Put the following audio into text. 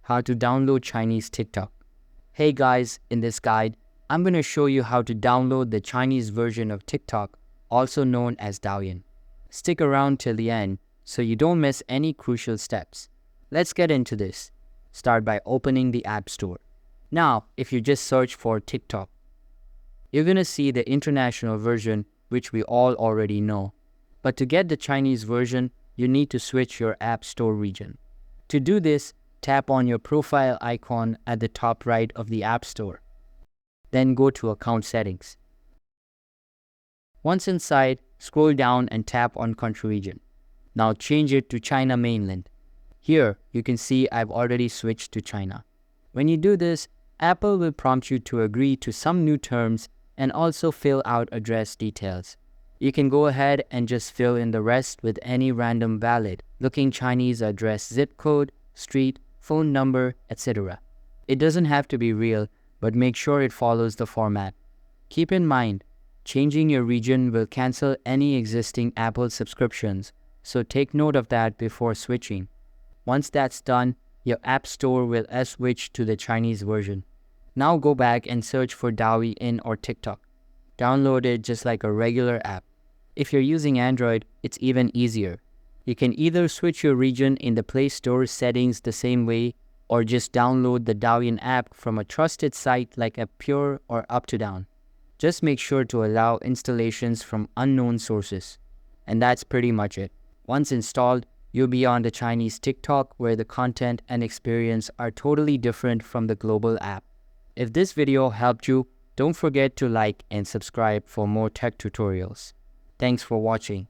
how to download Chinese TikTok. Hey guys, in this guide, I'm going to show you how to download the Chinese version of TikTok, also known as Douyin. Stick around till the end so you don't miss any crucial steps. Let's get into this. Start by opening the App Store. Now, if you just search for TikTok, you're going to see the international version, which we all already know. But to get the Chinese version, you need to switch your App Store region. To do this, tap on your profile icon at the top right of the App Store. Then go to Account Settings. Once inside, scroll down and tap on Country Region. Now change it to China Mainland. Here, you can see I've already switched to China. When you do this, Apple will prompt you to agree to some new terms and also fill out address details. You can go ahead and just fill in the rest with any random valid looking Chinese address, zip code, street, phone number, etc. It doesn't have to be real, but make sure it follows the format. Keep in mind, changing your region will cancel any existing Apple subscriptions, so take note of that before switching. Once that's done, your App Store will switch to the Chinese version. Now go back and search for Douyin or TikTok. Download it just like a regular app. If you're using Android, it's even easier. You can either switch your region in the Play Store settings the same way, or just download the Douyin app from a trusted site like Pure or Up2Down. Just make sure to allow installations from unknown sources. And that's pretty much it. Once installed, you'll be on the Chinese TikTok where the content and experience are totally different from the global app. If this video helped you, don't forget to like and subscribe for more tech tutorials. Thanks for watching.